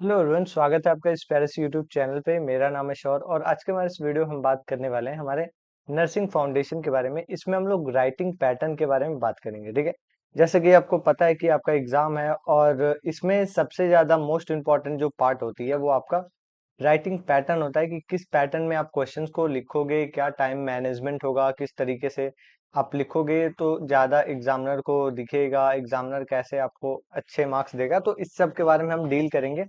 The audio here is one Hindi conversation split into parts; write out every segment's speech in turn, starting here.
हेलो एवरीवन, स्वागत है आपका इस प्यारे से यूट्यूब चैनल पे। मेरा नाम है शौर और आज के हमारे इस वीडियो हम बात करने वाले हैं हमारे नर्सिंग फाउंडेशन के बारे में। इसमें हम लोग राइटिंग पैटर्न के बारे में बात करेंगे, ठीक है। जैसे कि आपको पता है कि आपका एग्जाम है और इसमें सबसे ज्यादा मोस्ट इम्पॉर्टेंट जो पार्ट होती है वो आपका राइटिंग पैटर्न होता है कि किस पैटर्न में आप क्वेश्चंस को लिखोगे, क्या टाइम मैनेजमेंट होगा, किस तरीके से आप लिखोगे तो ज्यादा एग्जामिनर को दिखेगा, एग्जामिनर कैसे आपको अच्छे मार्क्स देगा। तो इस सब के बारे में हम डील करेंगे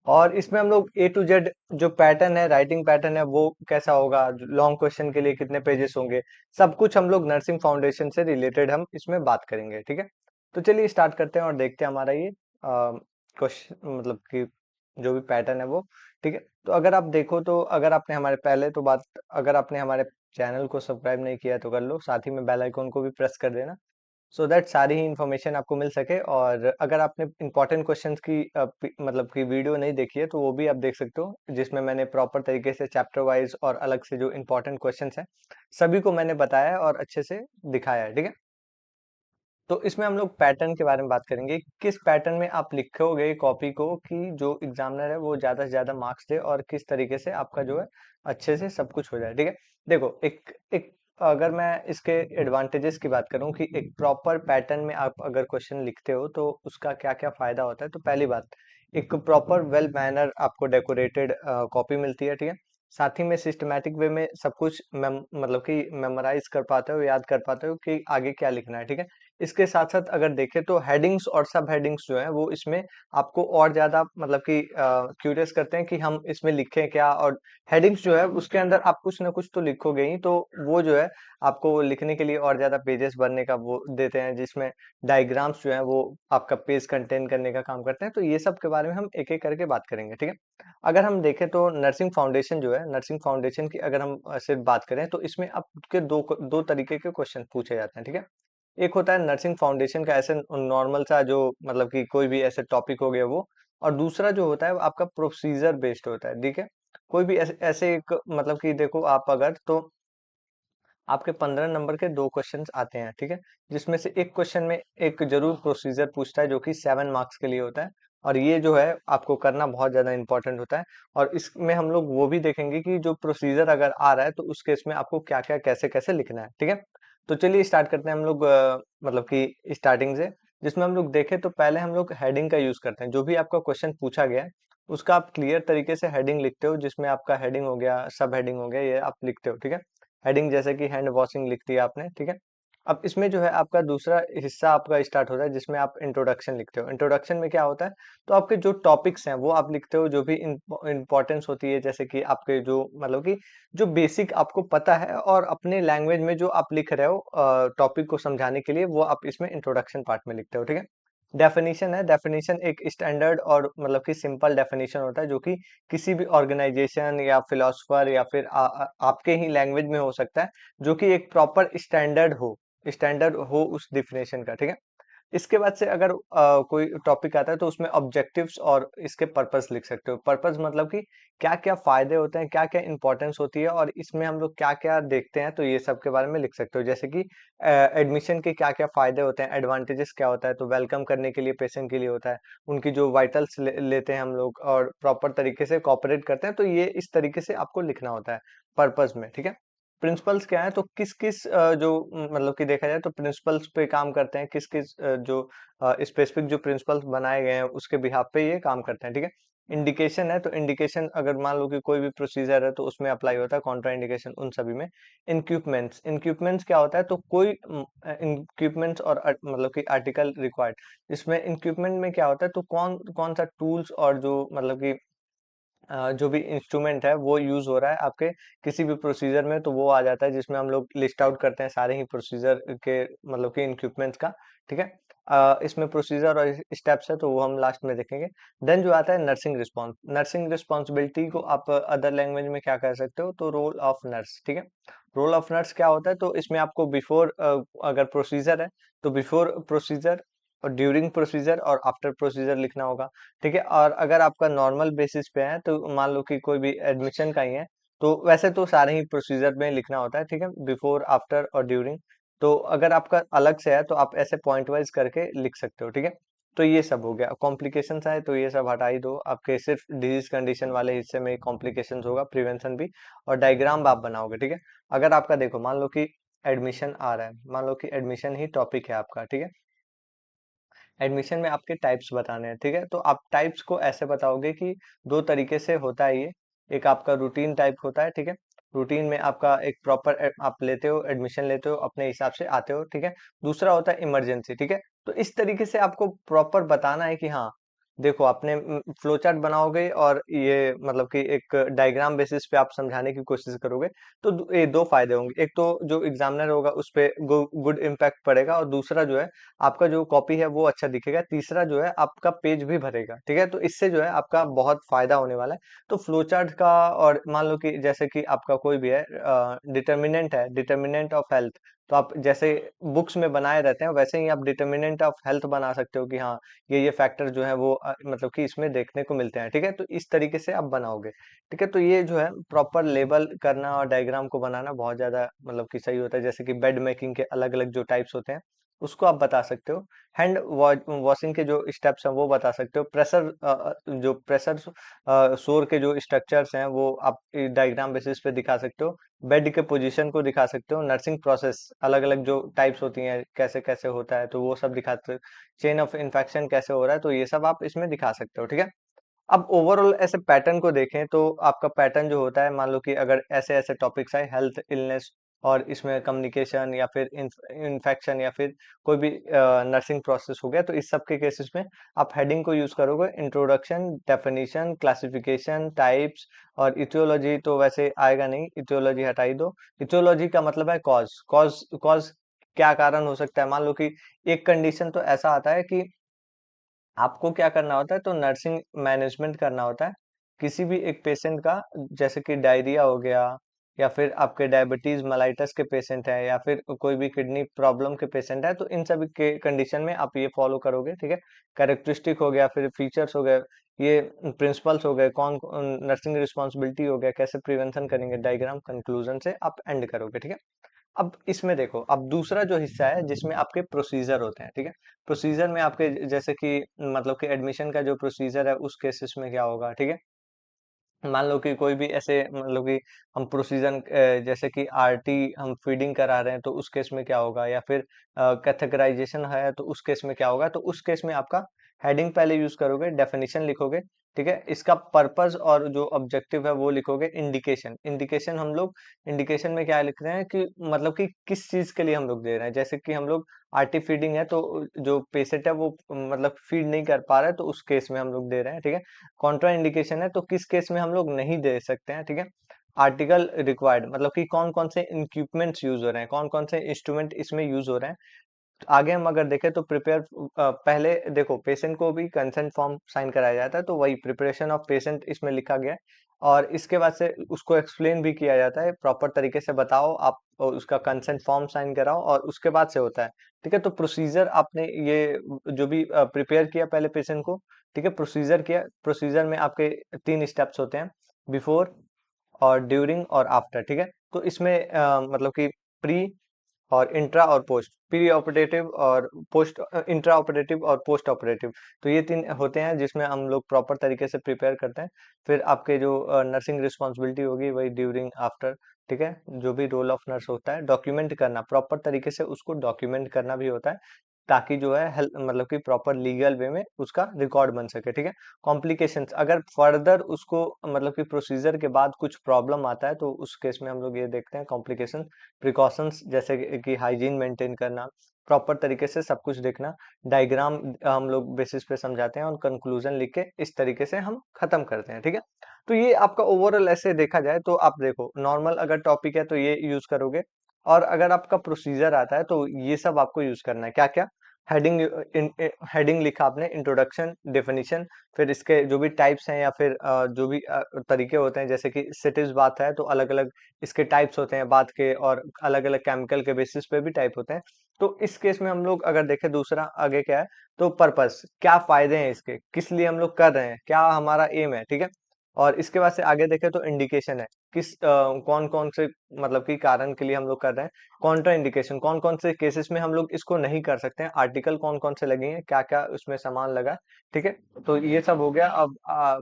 और इसमें हम लोग ए टू जेड जो पैटर्न है, राइटिंग पैटर्न है, वो कैसा होगा, लॉन्ग क्वेश्चन के लिए कितने पेजेस होंगे, सब कुछ हम लोग नर्सिंग फाउंडेशन से रिलेटेड हम इसमें बात करेंगे, ठीक है। तो चलिए स्टार्ट करते हैं और देखते हैं हमारा ये क्वेश्चन मतलब कि जो भी पैटर्न है वो, ठीक है। तो अगर आप देखो तो अगर आपने हमारे पहले तो बात अगर आपने हमारे चैनल को सब्सक्राइब नहीं किया तो कर लो, साथ ही में बेल आइकन को भी प्रेस कर देना सो दैट सारी ही इन्फॉर्मेशन आपको मिल सके। और अगर आपने इंपॉर्टेंट क्वेश्चंस की मतलब की वीडियो नहीं देखी है तो वो भी आप देख सकते हो, जिसमें मैंने प्रॉपर तरीके से चैप्टर वाइज और अलग से जो इंपॉर्टेंट क्वेश्चंस हैं सभी को मैंने बताया है और अच्छे से दिखाया है, ठीक है। तो इसमें हम लोग पैटर्न के बारे में बात करेंगे, किस पैटर्न में आप लिखोगे कॉपी को कि जो एग्जामिनर है वो ज्यादा से ज्यादा मार्क्स दे और किस तरीके से आपका जो है अच्छे से सब कुछ हो जाए, ठीक है। देखो, एक एक अगर मैं इसके एडवांटेजेस की बात करूं कि एक प्रॉपर पैटर्न में आप अगर क्वेश्चन लिखते हो तो उसका क्या क्या फायदा होता है। तो पहली बात, एक प्रॉपर वेल मैनर आपको डेकोरेटेड कॉपी मिलती है, ठीक है। साथ ही में सिस्टमैटिक वे में सब कुछ मतलब कि मेमोराइज कर पाते हो, याद कर पाते हो कि आगे क्या लिखना है, ठीक है। इसके साथ साथ अगर देखें तो हेडिंग्स और सब हेडिंग्स जो है वो इसमें आपको और ज्यादा मतलब कि क्यूरियस करते हैं कि हम इसमें लिखें क्या। और हेडिंग्स जो है उसके अंदर आप कुछ ना कुछ तो लिखोगे ही, तो वो जो है आपको लिखने के लिए और ज्यादा पेजेस भरने का वो देते हैं, जिसमें डायग्राम्स जो है वो आपका पेज कंटेन करने का काम करते हैं। तो ये सब के बारे में हम एक एक करके बात करेंगे, ठीक है। अगर हम देखें तो नर्सिंग फाउंडेशन जो है, नर्सिंग फाउंडेशन की अगर हम सिर्फ बात करें तो इसमें आपके दो दो तरीके के क्वेश्चन पूछे जाते हैं, ठीक है। एक होता है नर्सिंग फाउंडेशन का ऐसे नॉर्मल सा जो मतलब कि कोई भी ऐसे टॉपिक हो गया वो, और दूसरा जो होता है वो आपका प्रोसीजर बेस्ड होता है, ठीक है। कोई भी ऐसे ऐसे एक मतलब कि देखो आप अगर तो आपके 15 नंबर के दो क्वेश्चंस आते हैं, ठीक है। जिसमें से एक क्वेश्चन में एक जरूर प्रोसीजर पूछता है जो कि 7 मार्क्स के लिए होता है, और ये जो है आपको करना बहुत ज्यादा इंपॉर्टेंट होता है। और इसमें हम लोग वो भी देखेंगे कि जो प्रोसीजर अगर आ रहा है तो उस केस में आपको क्या क्या कैसे कैसे लिखना है, ठीक है। तो चलिए स्टार्ट करते हैं हम लोग मतलब कि स्टार्टिंग से, जिसमें हम लोग देखें तो पहले हम लोग हेडिंग का यूज करते हैं। जो भी आपका क्वेश्चन पूछा गया है उसका आप क्लियर तरीके से हेडिंग लिखते हो, जिसमें आपका हेडिंग हो गया, सब हेडिंग हो गया, ये आप लिखते हो, ठीक है। हेडिंग जैसे कि हैंड वॉशिंग लिख दिया आपने, ठीक है। अब इसमें जो है आपका दूसरा हिस्सा आपका स्टार्ट होता है, जिसमें आप इंट्रोडक्शन लिखते हो। इंट्रोडक्शन में क्या होता है, तो आपके जो टॉपिक्स हैं वो आप लिखते हो, जो भी इंपॉर्टेंस होती है, जैसे कि आपके जो मतलब कि जो बेसिक आपको पता है और अपने लैंग्वेज में जो आप लिख रहे हो टॉपिक को समझाने के लिए, वो आप इसमें इंट्रोडक्शन पार्ट में लिखते हो, ठीक है। डेफिनेशन है, डेफिनेशन एक स्टैंडर्ड और मतलब कि सिंपल डेफिनेशन होता है जो कि किसी भी ऑर्गेनाइजेशन या फिलोसफर या फिर आपके ही लैंग्वेज में हो सकता है, जो कि एक प्रॉपर स्टैंडर्ड हो उस डिफिनेशन का, ठीक है। इसके बाद से अगर कोई टॉपिक आता है तो उसमें ऑब्जेक्टिव्स और इसके पर्पस लिख सकते हो। पर्पस मतलब कि क्या क्या फायदे होते हैं, क्या क्या इंपॉर्टेंस होती है और इसमें हम लोग क्या क्या देखते हैं, तो ये सब के बारे में लिख सकते हो। जैसे कि एडमिशन के क्या क्या फायदे होते हैं, एडवांटेजेस क्या होता है, तो वेलकम करने के लिए पेशेंट के लिए होता है, उनकी जो वाइटल्स लेते हैं हम लोग और प्रॉपर तरीके से कॉपरेट करते हैं, तो ये इस तरीके से आपको लिखना होता है पर्पस में, ठीक है। प्रिंसिपल्स क्या है, तो किस किस जो मतलब कि देखा जाए तो प्रिंसिपल्स पे काम करते हैं, किस किस जो स्पेसिफिक जो प्रिंसिपल्स बनाए गए हैं उसके बिहाफ पे ये काम करते हैं, ठीक है। इंडिकेशन है, तो इंडिकेशन अगर मान लो कि कोई भी प्रोसीजर है तो उसमें अप्लाई होता है, कॉन्ट्रा इंडिकेशन उन सभी में। इक्विपमेंट्स क्या होता है, तो कोई इक्विपमेंट्स और मतलब कि आर्टिकल रिक्वायर्ड। इसमें इक्विपमेंट में क्या होता है, तो कौन कौन सा टूल्स और जो मतलब कि जो भी इंस्ट्रूमेंट है वो यूज हो रहा है आपके किसी भी प्रोसीजर में, तो वो आ जाता है, जिसमें हम लोग लिस्ट आउट करते हैं सारे ही प्रोसीजर के मतलब कि इक्विपमेंट्स का, ठीक है। इसमें प्रोसीजर और स्टेप्स है तो वो हम लास्ट में देखेंगे। देन जो आता है नर्सिंग रिस्पॉन्सिबिलिटी को आप अदर लैंग्वेज में क्या कह सकते हो, तो रोल ऑफ नर्स, ठीक है। रोल ऑफ नर्स क्या होता है, तो इसमें आपको बिफोर अगर प्रोसीजर है तो बिफोर प्रोसीजर और ड्यूरिंग प्रोसीजर और आफ्टर प्रोसीजर लिखना होगा, ठीक है। और अगर आपका नॉर्मल बेसिस पे है तो मान लो कि कोई भी एडमिशन का ही है, तो वैसे तो सारे ही प्रोसीजर में लिखना होता है, ठीक है, बिफोर आफ्टर और ड्यूरिंग। तो अगर आपका अलग से है तो आप ऐसे पॉइंट वाइज करके लिख सकते हो, ठीक है। तो ये सब हो गया। कॉम्प्लिकेशंस आए तो ये सब हटा ही दो, आपके सिर्फ डिजीज कंडीशन वाले हिस्से में कॉम्प्लिकेशंस होगा, प्रिवेंशन भी। और डायग्राम आप बनाओगे, ठीक है। अगर आपका देखो, मान लो कि एडमिशन आ रहा है, मान लो कि एडमिशन ही टॉपिक है आपका, ठीक है। एडमिशन में आपके टाइप्स बताने हैं, ठीक है। तो आप टाइप्स को ऐसे बताओगे कि दो तरीके से होता है ये। एक आपका रूटीन टाइप होता है, ठीक है। रूटीन में आपका एक प्रॉपर आप लेते हो, एडमिशन लेते हो, अपने हिसाब से आते हो, ठीक है। दूसरा होता है इमरजेंसी, ठीक है। तो इस तरीके से आपको प्रॉपर बताना है कि हाँ, देखो आपने फ्लो चार्ट बनाओगे और ये मतलब कि एक डायग्राम बेसिस पे आप समझाने की कोशिश करोगे, तो ये दो फायदे होंगे। एक तो जो एग्जामिनर होगा उस पे गुड इम्पैक्ट पड़ेगा, और दूसरा जो है आपका जो कॉपी है वो अच्छा दिखेगा, तीसरा जो है आपका पेज भी भरेगा, ठीक है। तो इससे जो है आपका बहुत फायदा होने वाला है। तो फ्लो चार्ट का, और मान लो कि जैसे कि आपका कोई भी है डिटर्मिनेंट है, डिटर्मिनेंट ऑफ हेल्थ, तो आप जैसे बुक्स में बनाए रहते हैं वैसे ही आप डिटर्मिनेंट ऑफ हेल्थ बना सकते हो कि हाँ, ये फैक्टर जो है वो मतलब कि इसमें देखने को मिलते हैं, ठीक है। तो इस तरीके से आप बनाओगे, ठीक है। तो ये जो है प्रॉपर लेबल करना और डायग्राम को बनाना बहुत ज्यादा मतलब कि सही होता है। जैसे कि बेड मेकिंग के अलग अलग जो टाइप्स होते हैं उसको आप बता सकते हो। हैंड वॉशिंग के जो स्टेप्स हैं वो बता सकते हो। प्रेशर जो प्रेशर सोर के जो स्ट्रक्चर्स हैं वो आप डायग्राम बेसिस पे दिखा सकते हो। बेड के पोजीशन को दिखा सकते हो। नर्सिंग प्रोसेस अलग अलग जो टाइप्स होती हैं कैसे कैसे होता है तो वो सब दिखाते हो। चेन ऑफ इन्फेक्शन कैसे हो रहा है तो ये सब आप इसमें दिखा सकते हो, ठीक है। अब ओवरऑल ऐसे पैटर्न को देखें तो आपका पैटर्न जो होता है, मान लो कि अगर ऐसे ऐसे टॉपिक्स आए, हेल्थ, इलनेस, और इसमें कम्युनिकेशन या फिर इन्फेक्शन या फिर कोई भी नर्सिंग प्रोसेस हो गया, तो इस सब के केसेस में आप हेडिंग को यूज करोगे, इंट्रोडक्शन, डेफिनेशन, क्लासिफिकेशन, टाइप्स। और इथियोलॉजी तो वैसे आएगा नहीं, इथियोलॉजी हटा ही दो। इथियोलॉजी का मतलब है कॉज, कॉज कॉज क्या कारण हो सकता है। मान लो कि एक कंडीशन तो ऐसा आता है कि आपको क्या करना होता है, तो नर्सिंग मैनेजमेंट करना होता है किसी भी एक पेशेंट का। जैसे कि डायरिया हो गया, या फिर आपके डायबिटीज मेलाइटस के पेशेंट है, या फिर कोई भी किडनी प्रॉब्लम के पेशेंट है, तो इन सभी के कंडीशन में आप ये फॉलो करोगे, ठीक है। कैरेक्टरिस्टिक हो गया, फिर फीचर्स हो गए, ये प्रिंसिपल्स हो गए, कौन नर्सिंग रिस्पॉन्सिबिलिटी हो गया, कैसे प्रिवेंशन करेंगे, डायग्राम, कंक्लूजन से आप एंड करोगे, ठीक है। अब इसमें देखो, अब दूसरा जो हिस्सा है जिसमें आपके प्रोसीजर होते हैं, ठीक है। प्रोसीजर में आपके जैसे कि मतलब कि एडमिशन का जो प्रोसीजर है उस केसेस में क्या होगा, ठीक है। मान लो कि कोई भी ऐसे मतलब कि हम प्रोसीजन जैसे कि आरटी हम फीडिंग करा रहे हैं तो उस केस में क्या होगा, या फिर कैथेगराइजेशन है तो उस केस में क्या होगा। तो उस केस में आपका हेडिंग पहले यूज करोगे, डेफिनेशन लिखोगे, ठीक है। इसका पर्पस और जो ऑब्जेक्टिव है वो लिखोगे। इंडिकेशन, इंडिकेशन हम लोग इंडिकेशन में क्या लिख रहे हैं कि मतलब कि किस चीज के लिए हम लोग दे रहे हैं। जैसे कि हम लोग आरटी फीडिंग है तो जो पेशेंट है वो मतलब फीड नहीं कर पा रहा है तो उस केस में हम लोग दे रहे हैं, ठीक है। कॉन्ट्रा इंडिकेशन है तो किस केस में हम लोग नहीं दे सकते हैं, ठीक है। आर्टिकल रिक्वायर्ड मतलब कि कौन कौन से इक्विपमेंट्स यूज हो रहे हैं, कौन कौन से इंस्ट्रूमेंट इसमें यूज हो रहे हैं। तो आगे हम अगर देखें तो प्रिपेयर, पहले देखो पेशेंट को भी कंसेंट फॉर्म साइन कराया जाता है, तो वही प्रिपरेशन ऑफ पेशेंट इसमें लिखा गया है। और इसके बाद से उसको एक्सप्लेन भी किया जाता है, प्रॉपर तरीके से बताओ आप, और उसका कंसेंट फॉर्म साइन कराओ, और उसके बाद से होता है, ठीक है। तो प्रोसीजर आपने ये जो भी प्रिपेयर किया पहले पेशेंट को, ठीक है, प्रोसीजर किया। प्रोसीजर में आपके तीन स्टेप्स होते हैं, बिफोर और ड्यूरिंग और आफ्टर, ठीक है। तो इसमें मतलब कि प्री और इंट्रा और पोस्ट, प्री ऑपरेटिव और पोस्ट, इंट्रा ऑपरेटिव और पोस्ट ऑपरेटिव, तो ये तीन होते हैं जिसमें हम लोग प्रॉपर तरीके से प्रिपेयर करते हैं। फिर आपके जो नर्सिंग रिस्पॉन्सिबिलिटी होगी वही ड्यूरिंग आफ्टर, ठीक है। जो भी रोल ऑफ नर्स होता है, डॉक्यूमेंट करना, प्रॉपर तरीके से उसको डॉक्यूमेंट करना भी होता है, ताकि जो है हेल्थ मतलब कि प्रॉपर लीगल वे में उसका रिकॉर्ड बन सके, ठीक है। कॉम्प्लिकेशंस, अगर फर्दर उसको मतलब कि प्रोसीजर के बाद कुछ प्रॉब्लम आता है तो उस केस में हम लोग ये देखते हैं कॉम्प्लिकेशन। प्रिकॉशंस जैसे कि हाइजीन मेंटेन करना, प्रॉपर तरीके से सब कुछ देखना। डायग्राम हम लोग बेसिस पे समझाते हैं और कंक्लूजन लिख के इस तरीके से हम खत्म करते हैं, ठीक है। तो ये आपका ओवरऑल ऐसे देखा जाए तो आप देखो, नॉर्मल अगर टॉपिक है तो ये यूज करोगे, और अगर आपका प्रोसीजर आता है तो ये सब आपको यूज करना है। क्या क्या? हेडिंग, हेडिंग लिखा आपने, इंट्रोडक्शन, डेफिनेशन, फिर इसके जो भी टाइप्स हैं या फिर जो भी तरीके होते हैं, जैसे कि सिटीज बात है तो अलग अलग इसके टाइप्स होते हैं बात के, और अलग अलग केमिकल के बेसिस पे भी टाइप होते हैं। तो इस केस में हम लोग अगर देखें दूसरा आगे क्या है, तो पर्पस, क्या फायदे हैं इसके, किस लिए हम लोग कर रहे हैं, क्या हमारा एम है, ठीक है। और इसके बाद से आगे देखें तो इंडिकेशन है, किस कौन कौन से मतलब कि कारण के लिए हम लोग कर रहे हैं। कॉन्ट्रा इंडिकेशन, कौन कौन से केसेस में हम लोग इसको नहीं कर सकते हैं, आर्टिकल कौन कौन से लगेंगे, क्या क्या उसमें सामान लगा है, ठीक है। तो ये सब हो गया। अब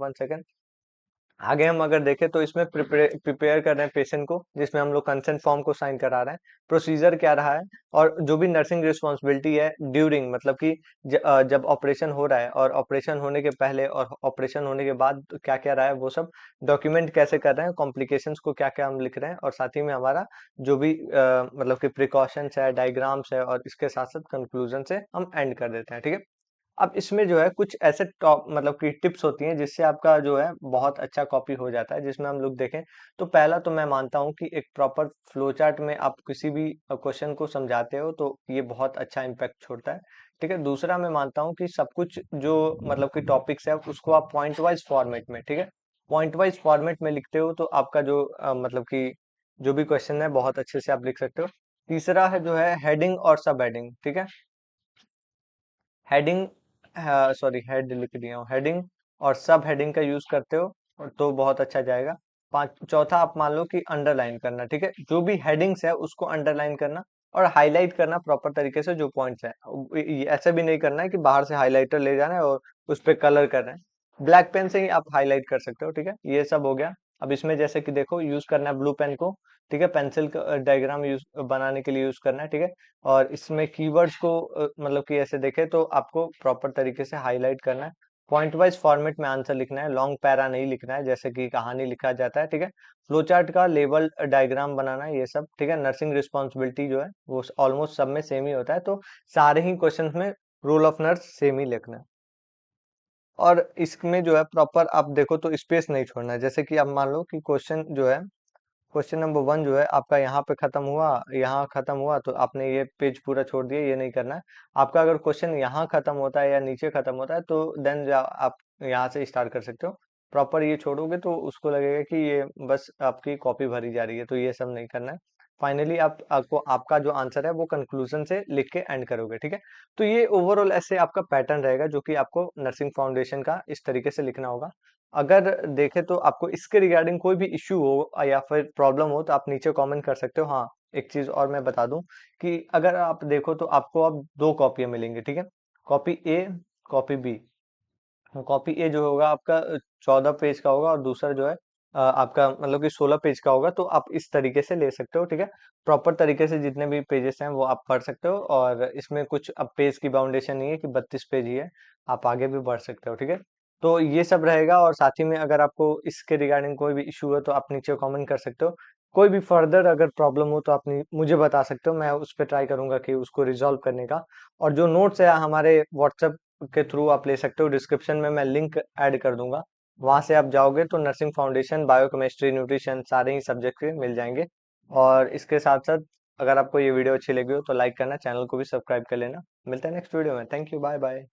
1 सेकेंड आगे हम अगर देखें तो इसमें प्रिपेयर कर रहे हैं पेशेंट को, जिसमें हम लोग कंसेंट फॉर्म को साइन करा रहे हैं। प्रोसीजर क्या रहा है, और जो भी नर्सिंग रिस्पॉन्सिबिलिटी है ड्यूरिंग, मतलब कि जब ऑपरेशन हो रहा है और ऑपरेशन होने के पहले और ऑपरेशन होने के बाद क्या क्या रहा है, वो सब डॉक्यूमेंट कैसे कर रहे हैं, कॉम्प्लिकेशंस को क्या क्या हम लिख रहे हैं, और साथ ही में हमारा जो भी मतलब कि प्रिकॉशंस है, डायग्राम्स है, और इसके साथ साथ कंक्लूजन से हम एंड कर देते हैं, ठीक है। अब इसमें जो है कुछ ऐसे टॉप मतलब कि टिप्स होती हैं जिससे आपका जो है बहुत अच्छा कॉपी हो जाता है, जिसमें हम लोग देखें तो पहला तो मैं मानता हूं कि एक प्रॉपर फ्लो चार्ट में आप किसी भी क्वेश्चन को समझाते हो तो ये बहुत अच्छा इम्पैक्ट छोड़ता है, ठीक है। दूसरा मैं मानता हूं कि सब कुछ जो मतलब कि टॉपिक्स है उसको आप पॉइंट वाइज फॉर्मेट में, ठीक है, पॉइंट वाइज फॉर्मेट में लिखते हो तो आपका जो मतलब कि जो भी क्वेश्चन है बहुत अच्छे से आप लिख सकते हो। तीसरा है जो है हेडिंग और सब हेडिंग, ठीक है। हेडिंग, सॉरी हेड लिख दिया हूँ, हेडिंग और सब हेडिंग का यूज करते हो तो बहुत अच्छा जाएगा। पांच चौथा आप मान लो कि अंडरलाइन करना, ठीक है, जो भी हेडिंग्स है उसको अंडरलाइन करना और हाईलाइट करना प्रॉपर तरीके से जो पॉइंट्स है। ऐसे भी नहीं करना है कि बाहर से हाईलाइटर ले जाना है और उस पर कलर करना है, ब्लैक पेन से ही आप हाईलाइट कर सकते हो, ठीक है। ये सब हो गया। अब इसमें जैसे कि देखो यूज करना है ब्लू पेन को, ठीक है, पेंसिल का डायग्राम यूज बनाने के लिए यूज करना है, ठीक है। और इसमें कीवर्ड्स को मतलब कि ऐसे देखें तो आपको प्रॉपर तरीके से हाईलाइट करना है, पॉइंट वाइज फॉर्मेट में आंसर लिखना है, लॉन्ग पैरा नहीं लिखना है जैसे कि कहानी लिखा जाता है, ठीक है। फ्लो चार्ट का लेवल डायग्राम बनाना है, ये सब, ठीक है। नर्सिंग रिस्पॉन्सिबिलिटी जो है वो ऑलमोस्ट सब में सेम ही होता है, तो सारे ही क्वेश्चन में रोल ऑफ नर्स सेम ही लिखना है। और इसमें जो है प्रॉपर आप देखो तो स्पेस नहीं छोड़ना है, जैसे कि आप मान लो कि क्वेश्चन जो है, क्वेश्चन नंबर 1 जो है आपका यहाँ पे खत्म हुआ, यहाँ खत्म हुआ, तो आपने ये पेज पूरा छोड़ दिया, ये नहीं करना है। आपका अगर क्वेश्चन यहाँ खत्म होता है या नीचे खत्म होता है तो देन आप यहाँ से स्टार्ट कर सकते हो। प्रॉपर ये छोड़ोगे तो उसको लगेगा कि ये बस आपकी कॉपी भरी जा रही है, तो ये सब नहीं करना है। फाइनली आपको आपका जो आंसर है वो कंक्लूजन से लिख के एंड करोगे, ठीक है। तो ये ओवरऑल ऐसे आपका पैटर्न रहेगा जो कि आपको नर्सिंग फाउंडेशन का इस तरीके से लिखना होगा। अगर देखें तो आपको इसके रिगार्डिंग कोई भी इश्यू हो या फिर प्रॉब्लम हो तो आप नीचे कमेंट कर सकते हो। हाँ, एक चीज और मैं बता दूं कि अगर आप देखो तो आपको अब 2 कॉपियां मिलेंगी, ठीक है, कॉपी ए, कॉपी बी। कॉपी ए जो होगा आपका 14 पेज का होगा और दूसरा जो है आपका मतलब कि 16 पेज का होगा, तो आप इस तरीके से ले सकते हो, ठीक है। प्रॉपर तरीके से जितने भी पेजेस हैं वो आप पढ़ सकते हो, और इसमें कुछ अब पेज की बाउंडेशन नहीं है कि 32 पेज ही है, आप आगे भी बढ़ सकते हो, ठीक है। तो ये सब रहेगा, और साथ ही में अगर आपको इसके रिगार्डिंग कोई भी इशू है तो आप नीचे कमेंट कर सकते हो। कोई भी फर्दर अगर प्रॉब्लम हो तो आप मुझे बता सकते हो, मैं उस पर ट्राई करूंगा कि उसको रिजॉल्व करने का। और जो नोट्स है हमारे व्हाट्सएप के थ्रू आप ले सकते हो, डिस्क्रिप्शन में मैं लिंक ऐड कर दूंगा, वहां से आप जाओगे तो नर्सिंग फाउंडेशन, बायोकेमिस्ट्री, न्यूट्रिशन सारे ही सब्जेक्ट के मिल जाएंगे। और इसके साथ साथ अगर आपको ये वीडियो अच्छी लगी हो तो लाइक करना, चैनल को भी सब्सक्राइब कर लेना। मिलता है नेक्स्ट वीडियो में। Thank you, bye bye.